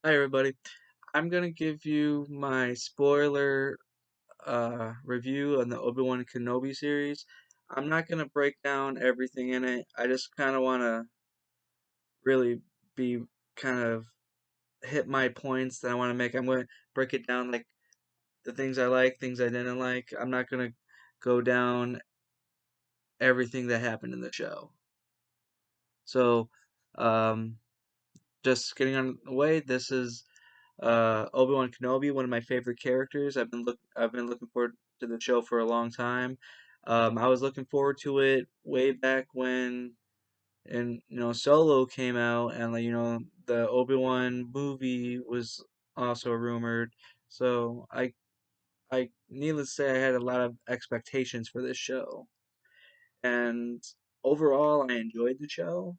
Hi everybody. I'm gonna give you my spoiler review on the Obi-Wan Kenobi series. I'm not gonna break down everything in it. I just kind of want to really be kind of hit my points that I want to make. I'm going to break it down like the things I like, things I didn't like. I'm not gonna go down everything that happened in the show. So, um, just getting on the way. This is Obi-Wan Kenobi, one of my favorite characters. I've been looking forward to the show for a long time. I was looking forward to it way back when and Solo came out and the Obi-Wan movie was also rumored. So I needless to say I had a lot of expectations for this show. And overall I enjoyed the show,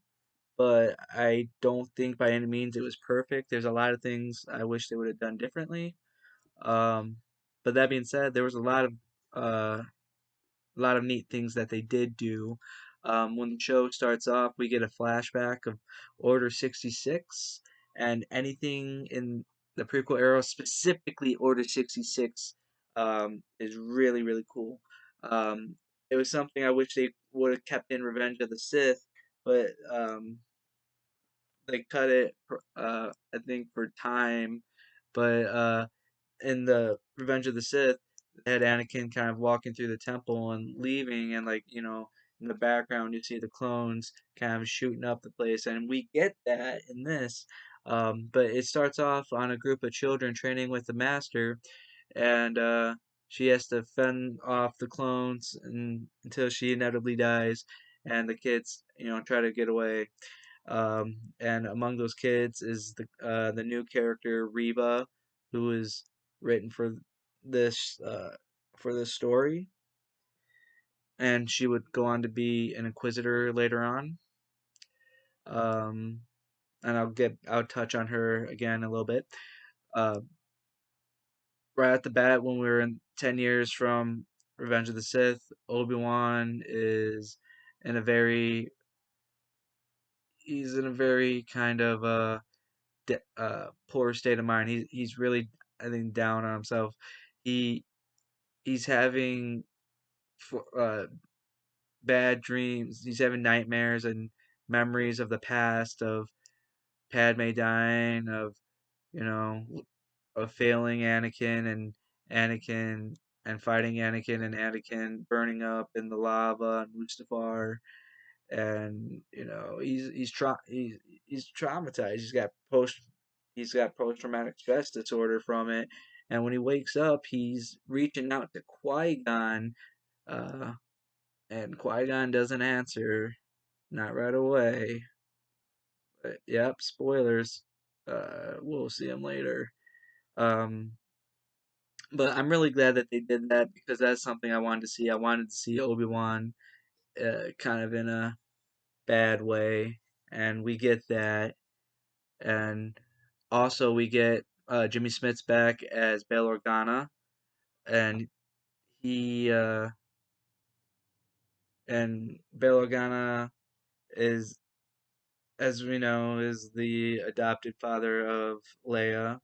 but I don't think by any means it was perfect. There's a lot of things I wish they would have done differently. Um, but that being said, there was uh, a lot of neat things that they did do. When the show starts off, we get a flashback of Order 66, and anything in the prequel era, specifically Order 66, is really, really cool. Um, it was something I wish they would have kept in Revenge of the Sith, but they cut it, I think, for time. But in the Revenge of the Sith, they had Anakin kind of walking through the temple and leaving, and in the background you see the clones kind of shooting up the place, and we get that in this. But it starts off on a group of children training with the master, and she has to fend off the clones until she inevitably dies, and the kids, try to get away. And among those kids is the new character Reba, who is written this for this story, and she would go on to be an Inquisitor later on. Um, and I'll touch on her again a little bit. Uh, right at the bat, when we were in 10 years from Revenge of the Sith, Obi-Wan is in a very he's in a very kind of poor state of mind. He's really, I think, down on himself. He he's having uh, bad dreams. He's having nightmares and memories of the past, of Padme dying, of you know of failing Anakin and fighting Anakin burning up in the lava and Mustafar. And he's traumatized. He's got post traumatic stress disorder from it. And when he wakes up, he's reaching out to Qui Gon, uh, and Qui Gon doesn't answer, not right away. But yep, spoilers. We'll see him later. Um, but I'm really glad that they did that because that's something I wanted to see. I wanted to see Obi Wan kind of in a bad way, and we get that. And also we get Jimmy Smits back as Bail Organa, and he and Bail Organa is, as we know, is the adopted father of Leia,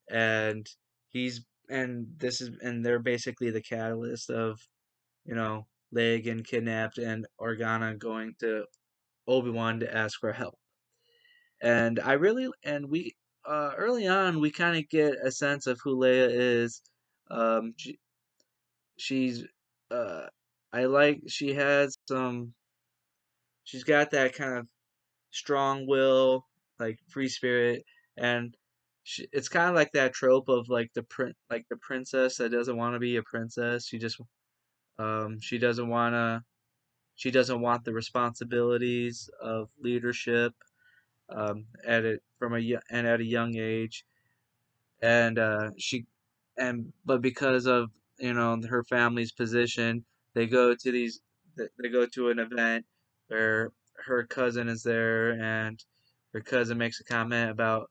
and they're basically the catalyst of Leia getting kidnapped and Organa going to Obi-Wan to ask for help. And I really and we early on we kind of get a sense of who Leia is. Um, she, she's uh, I like she has some. She's got that kind of strong will, like free spirit, and it's kind of like that trope of like like the princess that doesn't want to be a princess. She doesn't wanna she doesn't want the responsibilities of leadership at it from and at a young age, and but because of her family's position, they go to they go to an event where her cousin is there, and her cousin makes a comment about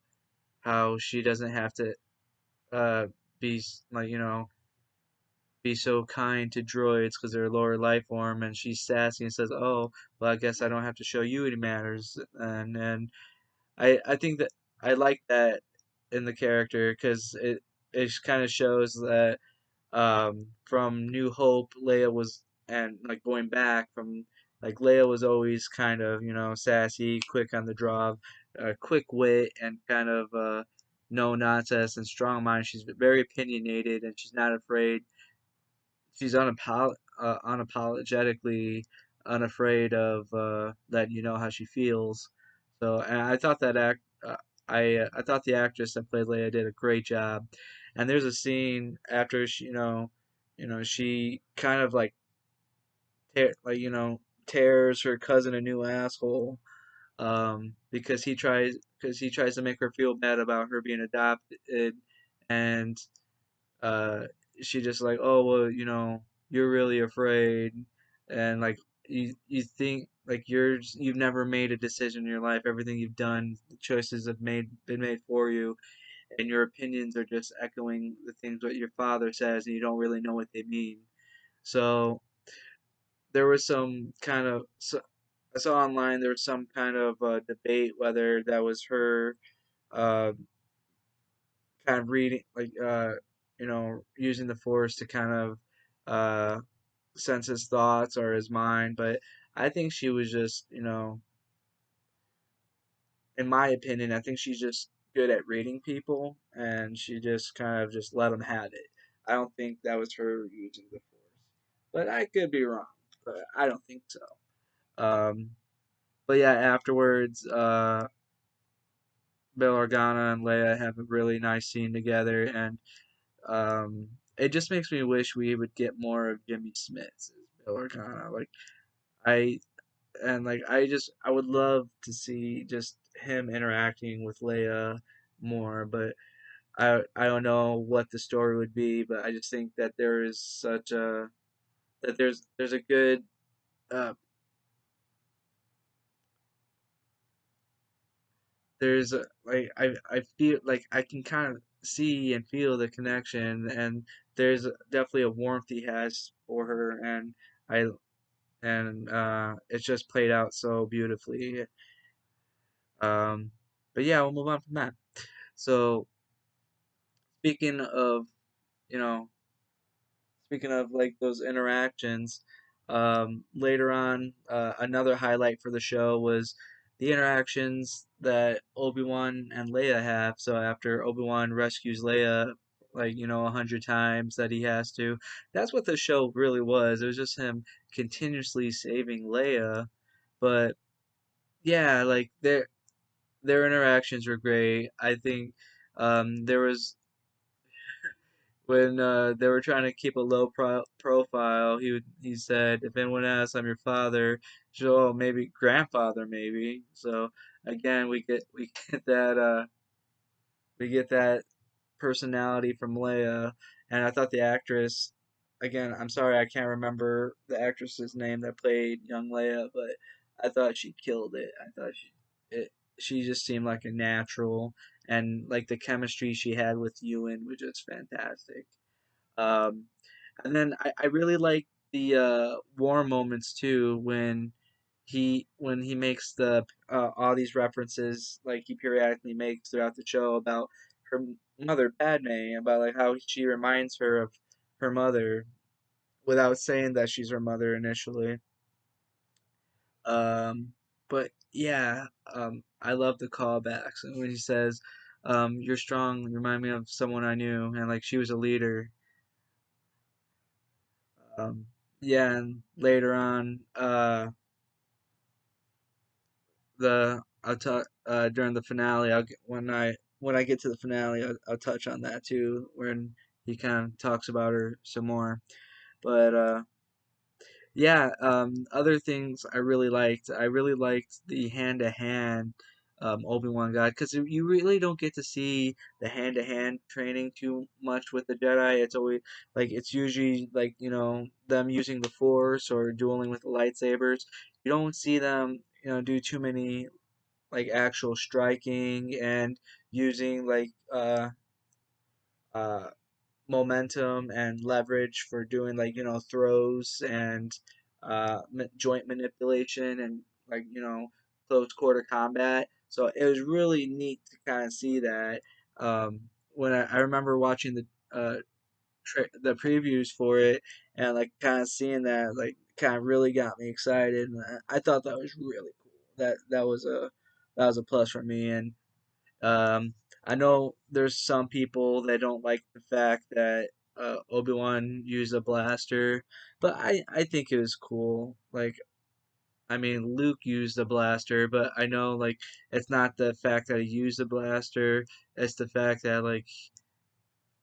how she doesn't have to uh, be like be so kind to droids because they're a lower life form, and she's sassy and says, "Oh, well, I guess I don't have to show you any manners." And I think that I like that in the character because it kind of shows that from New Hope, Leia was and like going back from like Leia was always kind of sassy, quick on the draw, quick wit, and kind of no nonsense and strong mind. She's very opinionated and she's not afraid. She's unapologetically unafraid of letting you know how she feels. So and I thought that I thought the actress that played Leia did a great job. And there's a scene after she, she kind of like tears her cousin a new asshole because he tries to make her feel bad about her being adopted, and uh, she just like, oh well, you're really afraid, and like you think like you've never made a decision in your life. Everything you've done, the choices have been made for you, and your opinions are just echoing the things what your father says, and you don't really know what they mean. So there was some kind of I saw online there was some kind of debate whether that was her uh, kind of reading like using the force to kind of uh, sense his thoughts or his mind, but I think she was just in my opinion, I think she's just good at reading people, and she just kind of just let them have it. I don't think that was her using the force, but I could be wrong. But I don't think so. Um, but yeah, afterwards, Bail Organa and Leia have a really nice scene together, and it just makes me wish we would get more of Jimmy Smith as Bail Organa. I I would love to see just him interacting with Leia more, but I don't know what the story would be, but I just think that there is such a that there's a good uh there's a, I feel like I can kind of see and feel the connection, and there's definitely a warmth he has for her, and I it's just played out so beautifully. Um, but yeah, we'll move on from that. So speaking of, you know, speaking of like those interactions, later on, another highlight for the show was the interactions that Obi-Wan and Leia have. So after Obi-Wan rescues Leia, like, 100 times that he has to, that's what the show really was. It was just him continuously saving Leia. But yeah, like their interactions were great. I think there was when they were trying to keep a low profile, he said, "If anyone asks, I'm your father." So, oh, maybe grandfather, maybe. So again, we get that we get that personality from Leia, and I thought the actress, again, I'm sorry I can't remember the actress's name that played young Leia, but I thought she killed it. I thought she just seemed like a natural, and like the chemistry she had with Ewan was just fantastic. Um, and then I really like the war moments too when he makes the all these references like he periodically makes throughout the show about her mother Padme, about like how she reminds her of her mother without saying that she's her mother initially. Um, but yeah, I love the callbacks and when he says, "You're strong," you remind me of someone I knew, and like she was a leader. Um, yeah, and later on, the I'll talk during the finale. When I get to the finale, I'll touch on that too, when he kind of talks about her some more. But yeah, other things I really liked. I really liked the hand to hand Obi-Wan got because you really don't get to see the hand to hand training too much with the Jedi. It's always like it's usually like them using the Force or dueling with the lightsabers. You don't see them do too many like actual striking and using like uh momentum and leverage for doing like throws and joint manipulation and like close quarter combat. So it was really neat to kind of see that. When I remember watching the previews for it and like kind of seeing that like kind of really got me excited. And I thought that was really cool. That was a plus for me. And um, I know there's some people that don't like the fact that Obi-Wan used a blaster, but I think it was cool. Like I mean, Luke used a blaster, but I know like it's not the fact that he used a blaster. It's the fact that like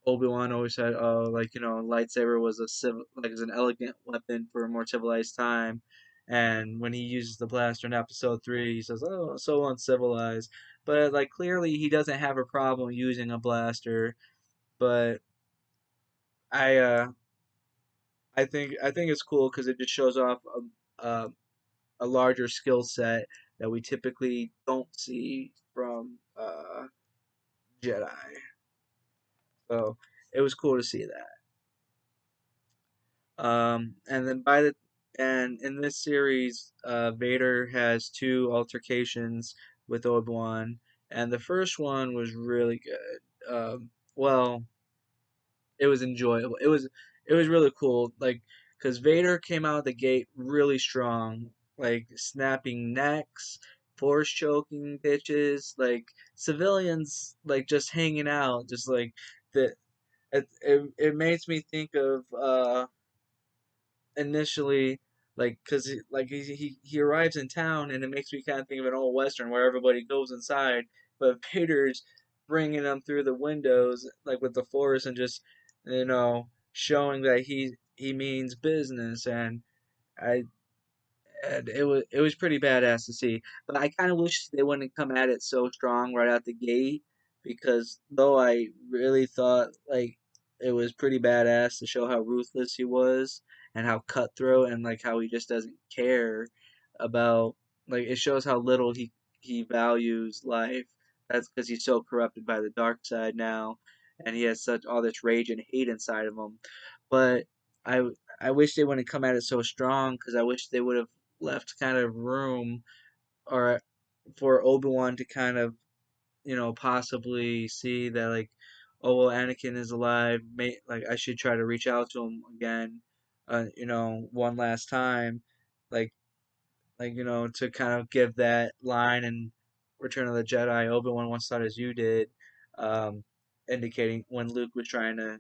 Obi-Wan always said, "Oh, like lightsaber was a like is an elegant weapon for a more civilized time." And when he uses the blaster in Episode 3, he says, "Oh, so uncivilized." But like clearly, he doesn't have a problem using a blaster. But I uh, I think it's cool because it just shows off a larger skill set that we typically don't see from Jedi. So it was cool to see that. And then and in this series, Vader has two altercations with Obi-Wan, and the first one was really good. Well, it was enjoyable. It was really cool, like because Vader came out of the gate really strong, like snapping necks, force choking bitches, like civilians, like just hanging out, just like the. It makes me think of initially like because like he arrives in town and it makes me kind of think of an old western where everybody goes inside but Vader's bringing them through the windows like with the force and just showing that he means business I and it was pretty badass to see. But I kind of wish they wouldn't come at it so strong right out the gate because though I really thought like it was pretty badass to show how ruthless he was and how cutthroat and like how he just doesn't care about like it shows how little he values life. That's because he's so corrupted by the dark side now, and he has such all this rage and hate inside of him. But I I wish they wouldn't come at it so strong because I wish they would have left kind of room or for Obi-Wan to kind of, possibly see that like, oh well, Anakin is alive. Like I should try to reach out to him again, one last time, like to kind of give that line in Return of the Jedi, Obi-Wan once thought as you did, um, indicating when Luke was trying to,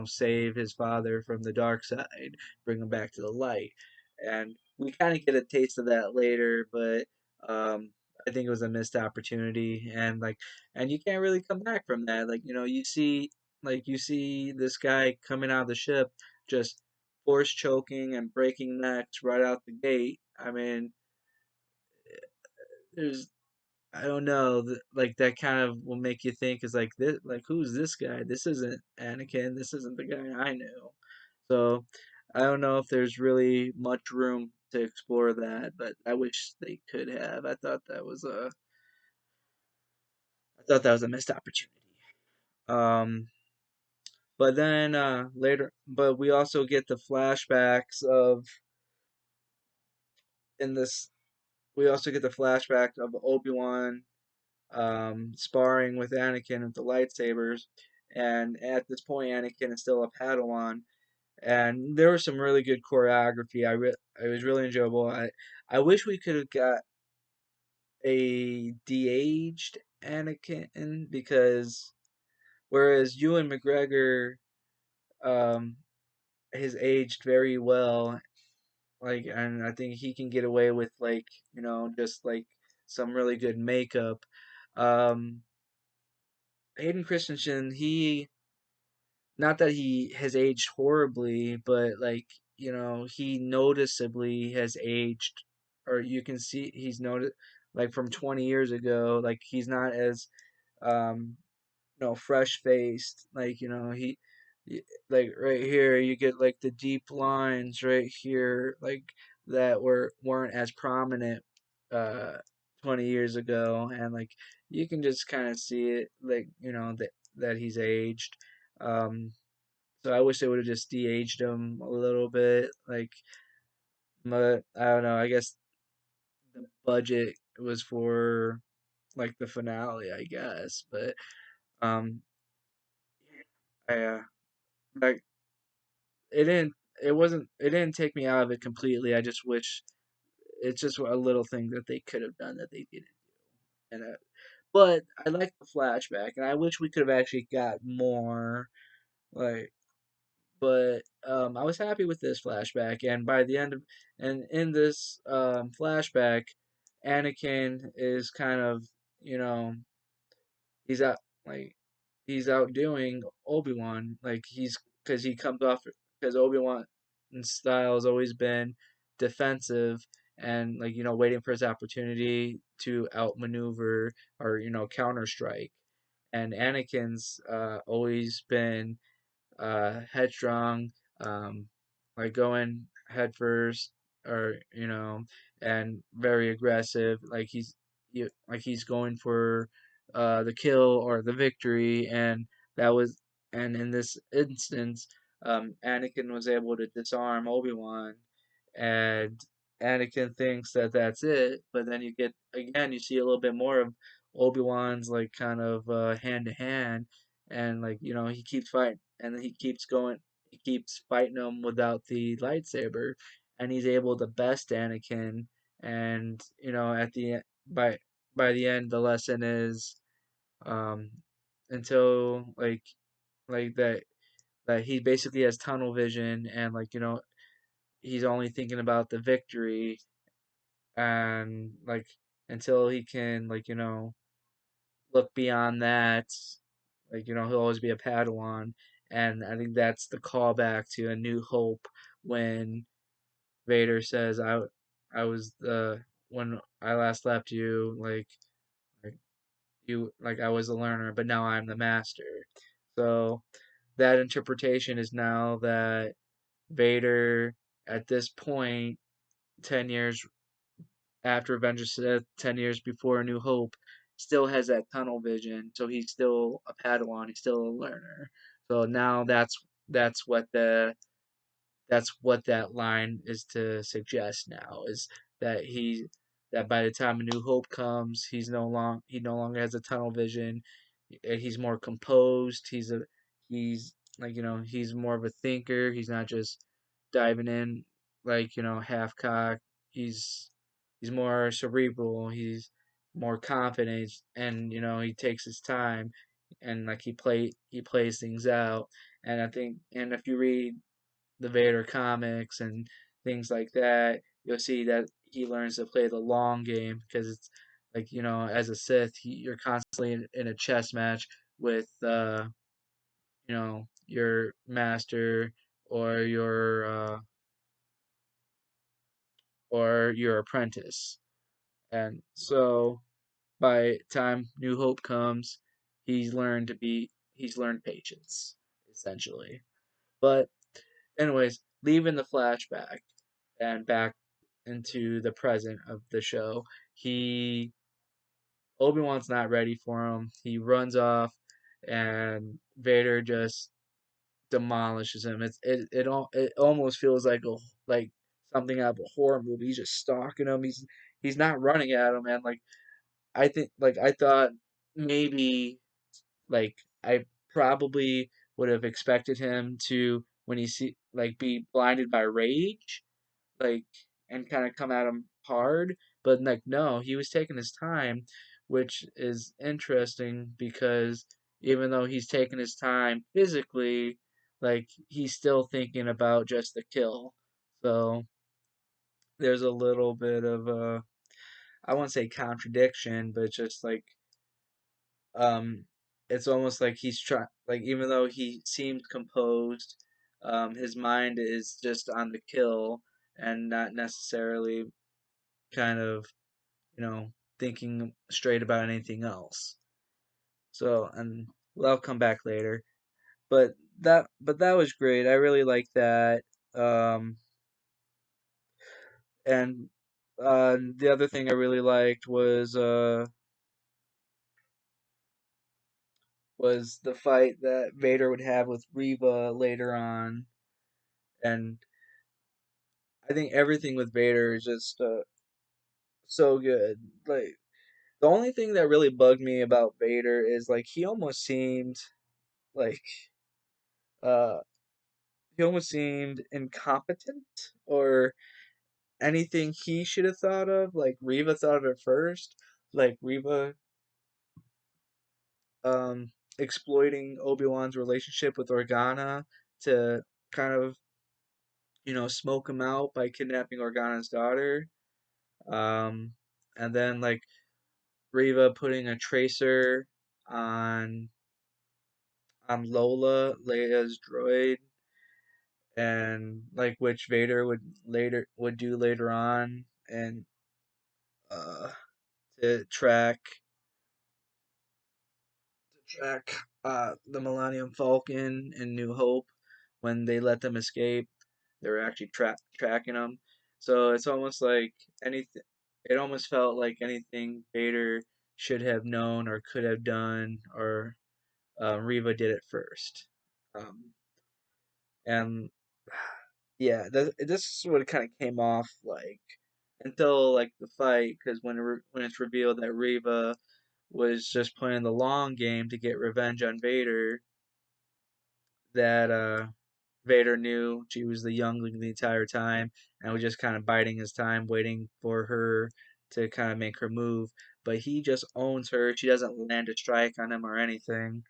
save his father from the dark side, bring him back to the light. And we kind of get a taste of that later, but I think it was a missed opportunity. And you can't really come back from that. You see this guy coming out of the ship, just force choking and breaking necks right out the gate. I mean, there's I don't know, like that kind of will make you think is like this, like who's this guy? This isn't Anakin. This isn't the guy I knew. So I don't know if there's really much room to explore that, but I wish they could have. I thought that was a missed opportunity. Um, but then but we also get the flashbacks of in this. We also get the flashback of Obi-Wan sparring with Anakin with the lightsabers. And at this point, Anakin is still a Padawan. And there was some really good choreography. It was really enjoyable. I wish we could have got a de-aged Anakin because whereas Ewan McGregor um, has aged very well, like, and I think he can get away with like just like some really good makeup. Um, Hayden Christensen, he not that he has aged horribly, but like, he noticeably has aged or you can see he's noted like from 20 years ago, like he's not as um fresh faced. Like, like right here you get like the deep lines right here like that weren't as prominent uh 20 years ago and like you can just kind of see it like that he's aged. um so I wish they would have just de-aged him a little bit like but I don't know, I guess the budget was for like the finale, I guess. But Um, I like it didn't. It wasn't. It didn't take me out of it completely. I just wish it's just a little thing that they could have done that they didn't. And but I like the flashback, and I wish we could have actually got more. Like, but I was happy with this flashback, and by the end of and in this flashback, Anakin is kind of you know he's out like he's outdoing Obi-Wan. Like he's because he comes off because Obi-Wan's style has always been defensive and like waiting for his opportunity to outmaneuver or counter strike. And Anakin's always been headstrong, um, like going head first, or and very aggressive. Like he's going for the kill or the victory, and that was and in this instance, Anakin was able to disarm Obi-Wan, and Anakin thinks that that's it, but then you see a little bit more of Obi-Wan's like kind of hand to hand, and like he keeps fighting and then he keeps fighting him without the lightsaber, and he's able to best Anakin, and at the by the end the lesson is um until like that he basically has tunnel vision, and like he's only thinking about the victory, and like until he can look beyond that, he'll always be a Padawan. And I think that's the callback to A New Hope when Vader says, I was the when I last left you, like like I was the learner, but now I'm the master." So that interpretation is now that Vader, at this point, 10 years after Revenge of Sith, 10 years before A New Hope, still has that tunnel vision. So he's still a Padawan. He's still a learner. So now that's what the that's what that line is to suggest now is that that by the time A New Hope comes, he no longer has a tunnel vision. He's more composed. He's like he's more of a thinker. He's not just diving in like half cocked. He's he's more cerebral. He's more confident, and he takes his time, and like he plays things out. And I think, and if you read the Vader comics and things like that, you'll see that he learns to play the long game, because it's like as a Sith, you're constantly in a chess match with your master or your apprentice, and so by time New Hope comes, he's learned patience essentially. But anyways, leaving the flashback and back into the present of the show. He Obi-Wan's not ready for him. He runs off, and Vader just demolishes him. It almost feels like like something out of a horror movie. He's just stalking him. He's not running at him, and like I thought maybe like I probably would have expected him to, when he see like be blinded by rage, like and kind of come at him hard, but like no, he was taking his time, which is interesting because even though he's taking his time physically, like he's still thinking about just the kill. So there's a little bit of a, I won't say contradiction, but just like um it's almost like he's trying, like even though he seems composed, his mind is just on the kill and not necessarily kind of, you know, thinking straight about anything else. So, and well, I'll come back later. But that was great. I really like that. Um, and the other thing I really liked was the fight that Vader would have with Reva later on, and I think everything with Vader is just so good. Like The only thing that really bugged me about Vader is like like uh he almost seemed incompetent, or anything he should have thought of, like Reva thought of it first. Like Reva um exploiting Obi-Wan's relationship with Organa to kind of, smoke him out by kidnapping Organa's daughter. Um and then like Reva putting a tracer on Lola, Leia's droid, and like which Vader would do later on, and uh to track the Millennium Falcon and New Hope when they let them escape. They were actually tracking them. So it's almost like anything. It almost felt like anything Vader should have known or could have done, or Reva did it first. Um, and yeah, this is what it kind of came off like until like the fight, because when it's revealed that Reva was just playing the long game to get revenge on Vader, that Vader knew she was the youngling the entire time and was just kind of biding his time, waiting for her to kind of make her move. But he just owns her. She doesn't land a strike on him or anything.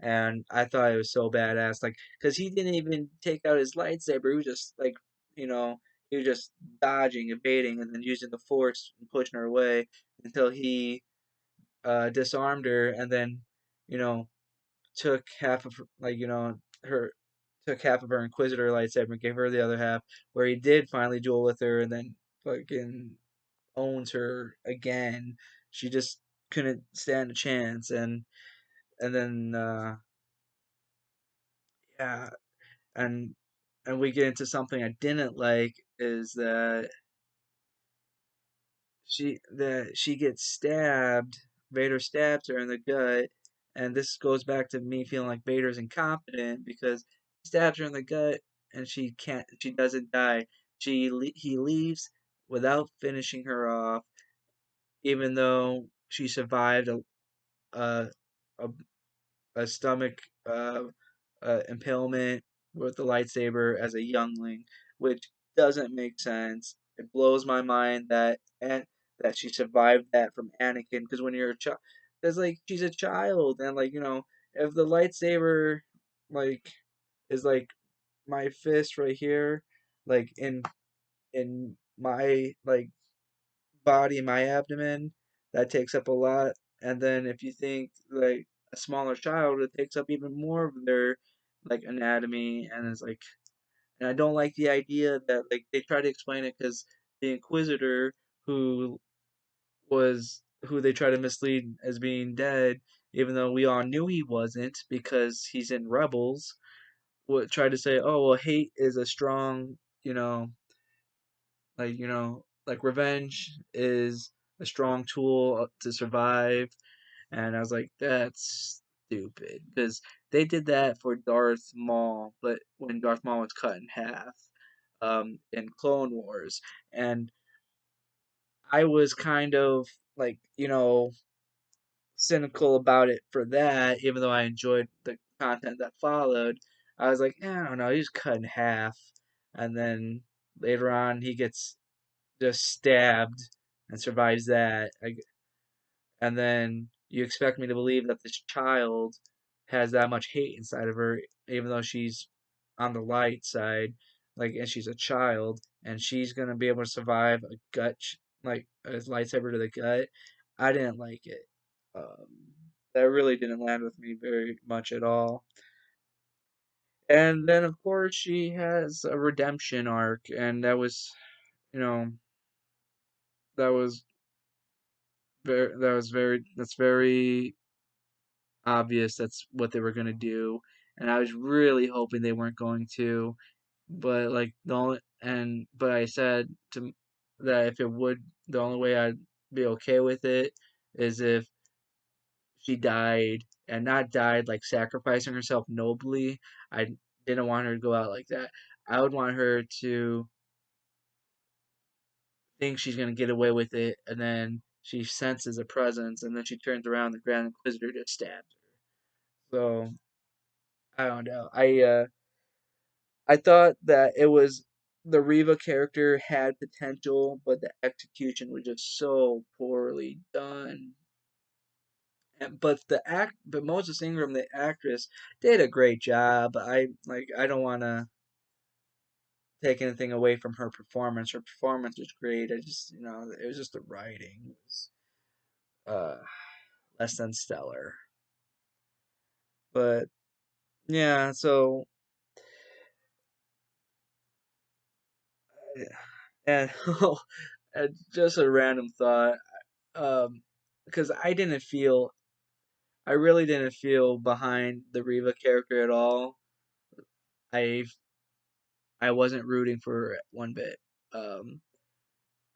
And I thought it was so badass, like, because he didn't even take out his lightsaber. He was just like, you know, he was just dodging, evading, and then using the force and pushing her away until he disarmed her, and then, you know, took half of her took half of her Inquisitor lightsaber and gave her the other half, where he did finally duel with her and then fucking owns her again. She just couldn't stand a chance, and then yeah, and and we get into something I didn't like, is that she gets stabbed. Vader stabs her in the gut, and this goes back to me feeling like Vader's incompetent because he stabs her in the gut and she doesn't die. He leaves without finishing her off, even though she survived a, a a stomach uh, impalement with the lightsaber as a youngling, which doesn't make sense. It blows my mind that she survived that from Anakin. Because when you're a child, because like she's a child, and like if the lightsaber like is like my fist right here, like in my like body, my abdomen, that takes up a lot. And then if you think like a smaller child, it takes up even more of their like anatomy, and it's like, and I don't like the idea that like they try to explain it because the Inquisitor, who who they try to mislead as being dead, even though we all knew he wasn't because he's in Rebels, would try to say, oh well, hate is a strong, like revenge is a strong tool to survive. And I was like, that's stupid because they did that for Darth Maul, but when Darth Maul was cut in half in Clone Wars, and I was kind of like, cynical about it for that, even though I enjoyed the content that followed. I was like, I don't know, he's cut in half, and then later on he gets just stabbed and survives that. And then you expect me to believe that this child has that much hate inside of her, even though she's on the light side, like, and she's a child, and she's gonna be able to survive a like a lightsaber to the gut. I didn't like it. That really didn't land with me very much at all. And then, of course, she has a redemption arc, and you know, that was that's very obvious that's what they were gonna do, and I was really hoping they weren't going to. But like the only and but I said that if it would, the only way I'd be okay with it is if she died, and not died like sacrificing herself nobly. I didn't want her to go out like that. I would want her to think she's gonna get away with it, and then she senses a presence, and then she turns around, the Grand Inquisitor just stabs her. So I don't know. I thought that it was the Reva character had potential, but the execution was just so poorly done. But Moses Ingram, the actress, did a great job. I don't want to take anything away from her performance. Her performance was great. I just, it was just the writing was uh less than stellar. But yeah, so yeah. And and just a random thought, because I really didn't feel behind the Reva character at all. I I wasn't rooting for her one bit. Um,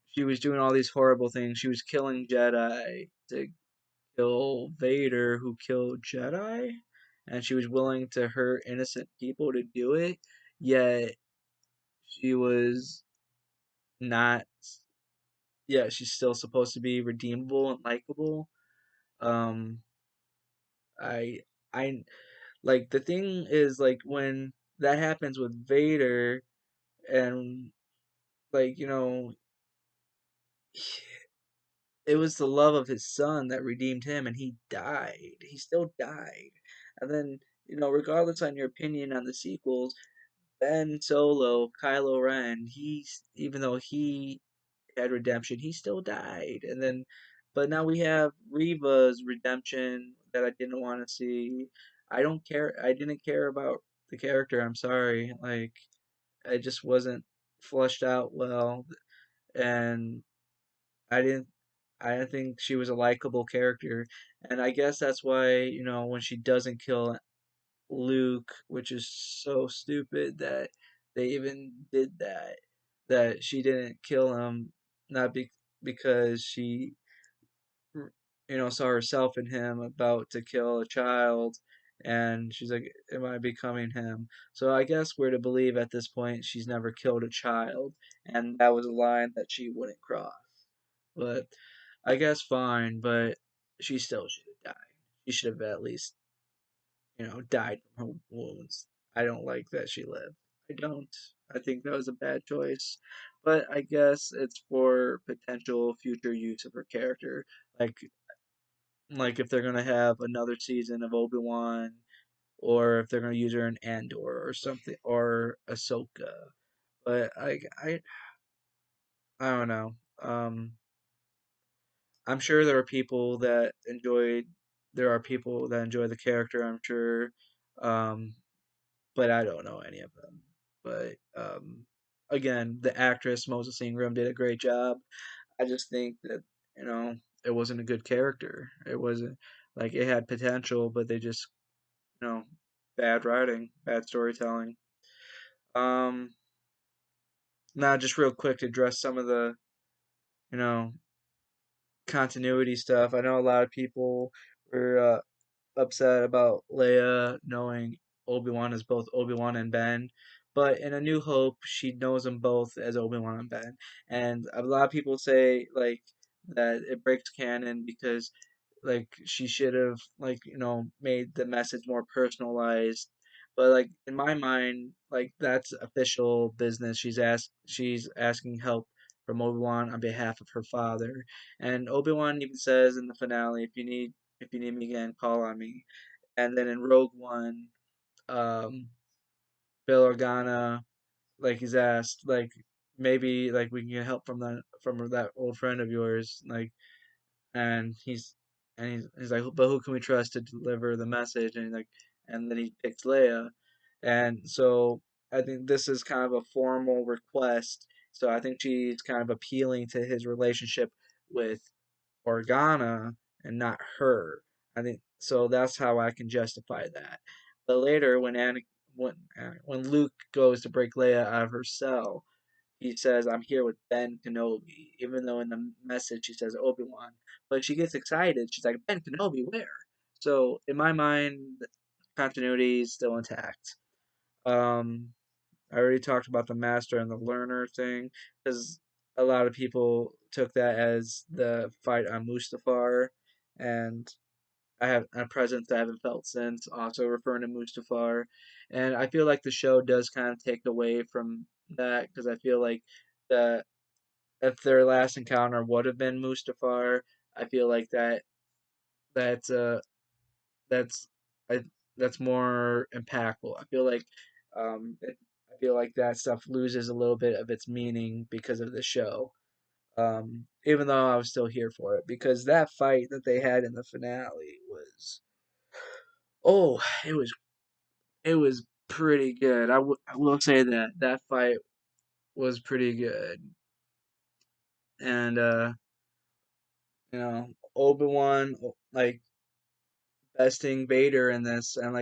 she was doing all these horrible things. She was killing Jedi to kill Vader, who killed Jedi, and she was willing to hurt innocent people to do it. Yet she was not. Yeah, she's still supposed to be redeemable and likable. Um, I, I like the thing is like when that happens with Vader, and like it was the love of his son that redeemed him, and he died. He still died. And then, regardless on your opinion on the sequels, Ben Solo, Kylo Ren, even though he had redemption, he still died. And then, but now we have Reva's redemption that I didn't want to see. I don't care. I didn't care about the character. I'm sorry. Like, it just wasn't flushed out well, and I didn't. I didn't think she was a likable character, and I guess that's why when she doesn't kill Luke, which is so stupid that they even did that. That she didn't kill him, not because she, saw herself in him about to kill a child, and she's like, "Am I becoming him?" So I guess we're to believe at this point she's never killed a child, and that was a line that she wouldn't cross. But I guess fine, but she still should have died. She should have at least died from her wounds. I don't like that she lived. I don't. I think that was a bad choice. But I guess it's for potential future use of her character. Like like if they're gonna have another season of Obi-Wan, or if they're gonna use her in Andor or something, or Ahsoka. But I don't know. I'm sure there are people that enjoy the character, I'm sure. Um, but I don't know any of them. But again, the actress Moses Ingram did a great job. I just think that you know it wasn't a good character. It wasn't like it had potential, but they just you know bad writing, bad storytelling. Um, Now just real quick to address some of the you know continuity stuff. I know a lot of people were upset about Leia knowing Obi-Wan is both Obi-Wan and Ben. But in A New Hope, she knows them both as Obi-Wan and Ben. And a lot of people say like that it breaks canon because like she should have made the message more personalized. But like in my mind, like that's official business. She's asking help from Obi-Wan on behalf of her father. And Obi-Wan even says in the finale, if you need me again, call on me. And then in Rogue One, um, Bill Organa, like he's asked, like maybe like we can get help from that old friend of yours, like, and he's like, but who can we trust to deliver the message? And and then he picks Leia, and so I think this is kind of a formal request. So I think she's kind of appealing to his relationship with Organa and not her. I think so. That's how I can justify that. But later, when Luke goes to break Leia out of her cell, he says, "I'm here with Ben Kenobi," even though in the message he says Obi-Wan. But she gets excited. She's like, "Ben Kenobi, where?" So in my mind, continuity is still intact. Um, I already talked about the master and the learner thing because a lot of people took that as the fight on Mustafar, and I have a presence I haven't felt since, also referring to Mustafar. And I feel like the show does kind of take away from that because I feel like the if their last encounter would have been Mustafar, I feel like that's that's I, that's more impactful. I feel like that stuff loses a little bit of its meaning because of the show. Even though I was still here for it, because that fight that they had in the finale was, oh, it was pretty good. I will say that that fight was pretty good, and Obi-Wan like besting Vader in this, and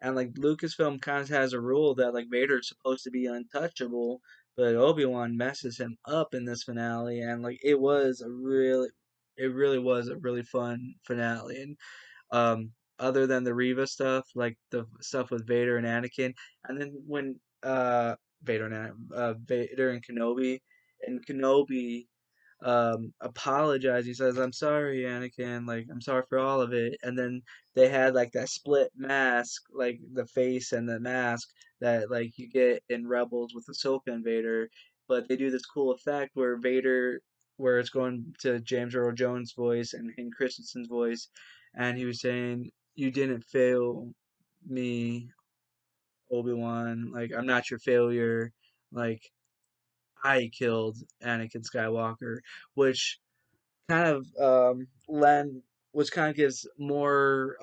and like Lucasfilm kind of has a rule that like Vader is supposed to be untouchable, but Obi-Wan messes him up in this finale, and like it really was a really fun finale, and other than the Reva stuff, like the stuff with Vader and Anakin, and then when Vader and Kenobi apologize. He says, "I'm sorry, Anakin. Like, I'm sorry for all of it." And then they had like that split mask, like the face and the mask that like you get in Rebels with Ahsoka and Vader. But they do this cool effect where it's going to James Earl Jones' voice and Hayden Christensen's voice, and he was saying, "You didn't fail me, Obi-Wan. Like, I'm not your failure. Like, I killed Anakin Skywalker," which kind of lend which kind of gives more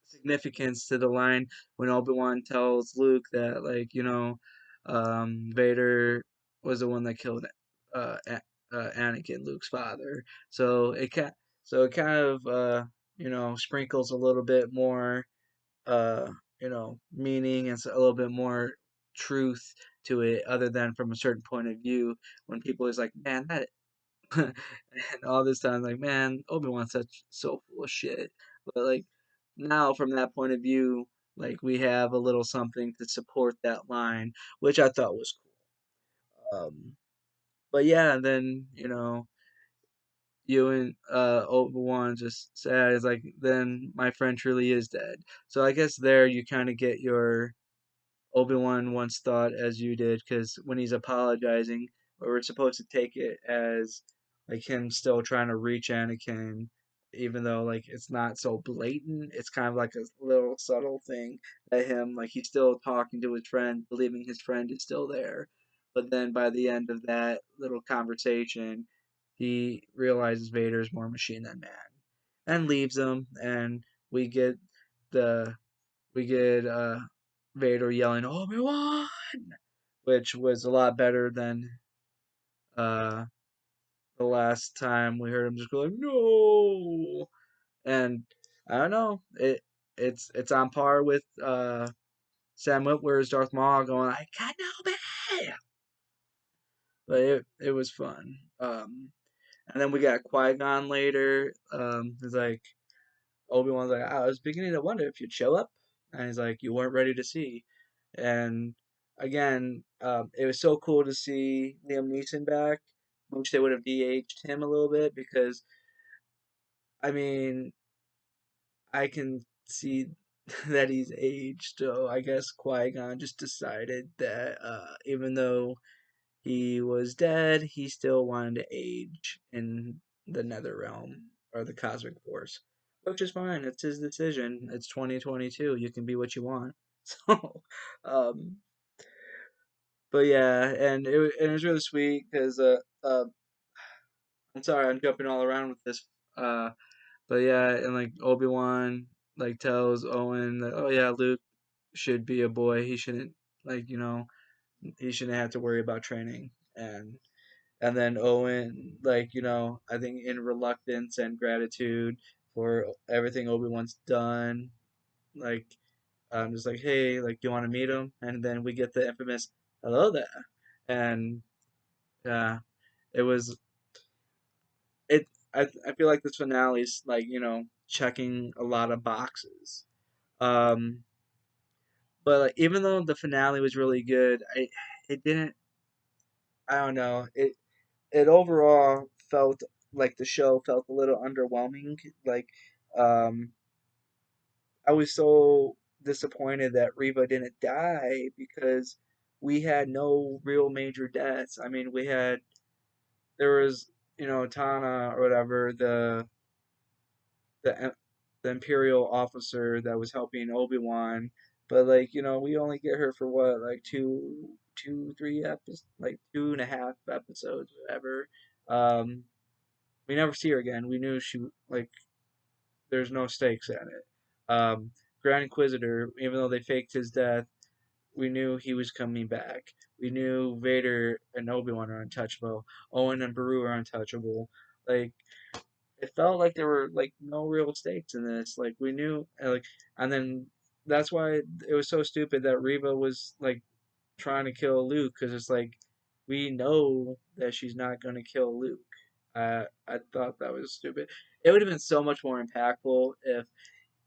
significance to the line when Obi-Wan tells Luke that Vader was the one that killed Anakin, Luke's father. So it kind of sprinkles a little bit more uh meaning and a little bit more truth to it other than from a certain point of view when people is like, man, that and all this time, like, man, Obi-Wan's so full of shit. But like now, from that point of view, like we have a little something to support that line, which I thought was cool. But yeah, and then you and Obi-Wan just said, it's like, then my friend truly is dead. So I guess there you kind of get your Obi-Wan once thought as you did, because when he's apologizing, we're supposed to take it as like him still trying to reach Anakin, even though like it's not so blatant. It's kind of like a little subtle thing that him like he's still talking to his friend, believing his friend is still there. But then by the end of that little conversation, he realizes Vader is more machine than man, and leaves him, and we get the we get Vader yelling Obi-Wan, which was a lot better than uh, the last time we heard him just go like no. And I don't know, it's on par with Sam Witwer's Darth Maul going I got no man, but it was fun. And then we got Qui-Gon later. It's like Obi-Wan's like, I was beginning to wonder if you'd show up. And he's like, you weren't ready to see. And again, it was so cool to see Liam Neeson back. Wish they would have de-aged him a little bit because, I mean, I can see that he's aged. So I guess Qui-Gon just decided that even though he was dead, he still wanted to age in the nether realm or the cosmic force, which is fine. It's his decision. It's 2022. You can be what you want. So, um, but yeah, and it was really sweet because I'm sorry I'm jumping all around with this, uh, but yeah, and like Obi-Wan like tells Owen that, oh yeah, Luke should be a boy. He shouldn't like he shouldn't have to worry about training. And then Owen, like, I think in reluctance and gratitude for everything Obi-Wan's done, like, I'm just like, hey, like, you want to meet him? And then we get the infamous, hello there. And yeah, it was, it, I feel like this finale is like, checking a lot of boxes. Um, but like, even though the finale was really good, it didn't I don't know. It overall felt like the show felt a little underwhelming. Like, um, I was so disappointed that Reva didn't die because we had no real major deaths. I mean, we had there was Tana or whatever the the Imperial officer that was helping Obi-Wan, but like we only get her for what like two, 3 episodes, like 2.5 episodes, whatever. Um, we never see her again. We knew she like there's no stakes in it. Grand Inquisitor, even though they faked his death, we knew he was coming back. We knew Vader and Obi-Wan are untouchable. Owen and Beru are untouchable. Like it felt like there were like no real stakes in this. Like we knew, and then that's why it was so stupid that Reva was like trying to kill Luke because it's like we know that she's not going to kill Luke. I thought that was stupid. It would have been so much more impactful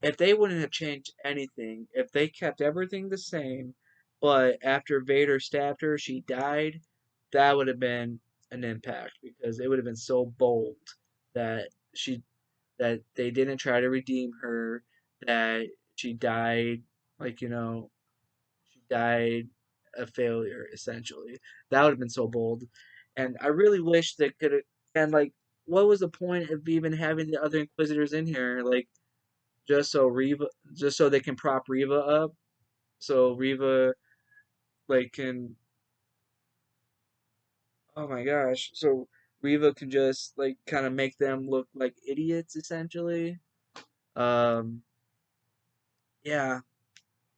if they wouldn't have changed anything, if they kept everything the same, but after Vader stabbed her, she died, that would have been an impact because it would have been so bold that she that they didn't try to redeem her, that she died like she died a failure essentially. That would have been so bold, and I really wish they could have. And like, what was the point of even having the other Inquisitors in here? Like just so Reva, just so they can prop Reva up, so Reva like can, oh my gosh, so Reva can just like kind of make them look like idiots essentially. Um, yeah,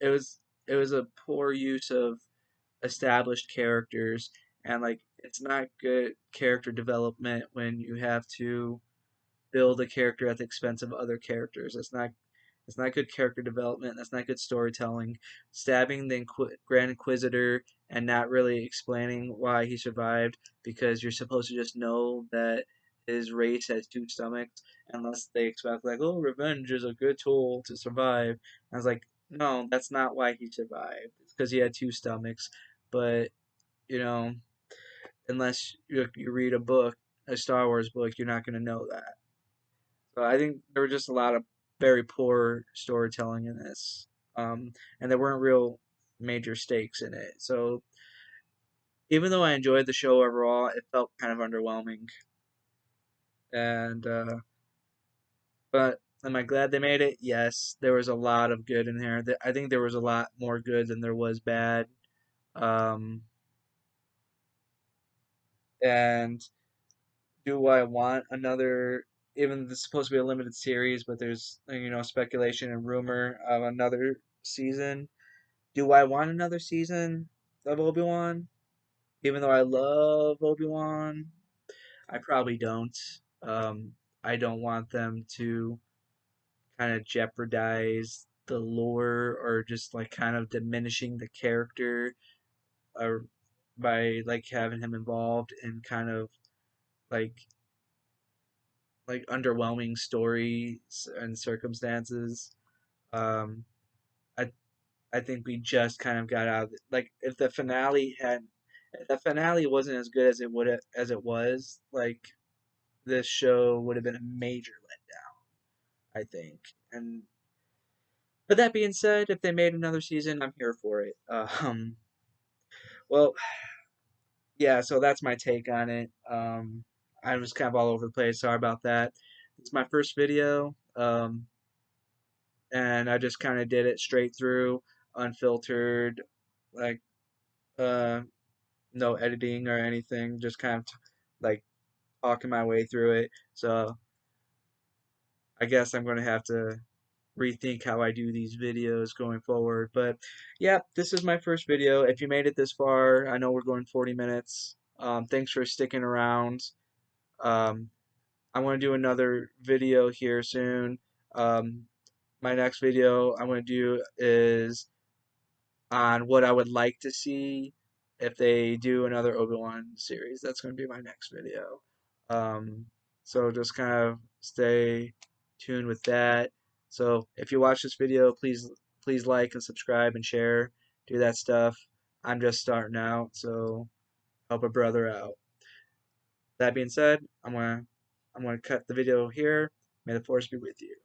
it was it was a poor use of established characters, and like it's not good character development when you have to build a character at the expense of other characters. It's not good character development. That's not good storytelling. Stabbing the Grand Inquisitor and not really explaining why he survived because you're supposed to just know that his race has 2 stomachs, unless they expect like, oh, revenge is a good tool to survive. I was like, no, that's not why he survived. It's because he had 2 stomachs. But you know, unless you read a book, a Star Wars book, you're not going to know that. So I think there were just a lot of very poor storytelling in this, and there weren't real major stakes in it. So even though I enjoyed the show overall, it felt kind of underwhelming. And but am I glad they made it? Yes, there was a lot of good in there. I think there was a lot more good than there was bad. Um, and do I want another? Even this is supposed to be a limited series, but there's speculation and rumor of another season. Do I want another season of Obi-Wan? Even though I love Obi-Wan, I probably don't. Um, I don't want them to kind of jeopardize the lore or just like kind of diminishing the character or by like having him involved in kind of like underwhelming stories and circumstances. Um, I I think we just kind of got out of it. Like if the finale wasn't as good as it was, like this show would have been a major letdown, I think. And but that being said, if they made another season, I'm here for it. Well, yeah, so that's my take on it. I was kind of all over the place. Sorry about that. It's my first video, and I just kind of did it straight through, unfiltered, like uh, no editing or anything, just kind of like talking my way through it. So I guess I'm going to have to rethink how I do these videos going forward. But yeah, this is my first video. If you made it this far, I know we're going 40 minutes. Thanks for sticking around. Um, I want to do another video here soon. Um, my next video I want to do is on what I would like to see if they do another Obi-Wan series. That's going to be my next video. Um, so just kind of stay tuned with that. So if you watch this video, please like and subscribe and share. Do that stuff. I'm just starting out, so help a brother out. That being said, I'm gonna cut the video here. May the force be with you.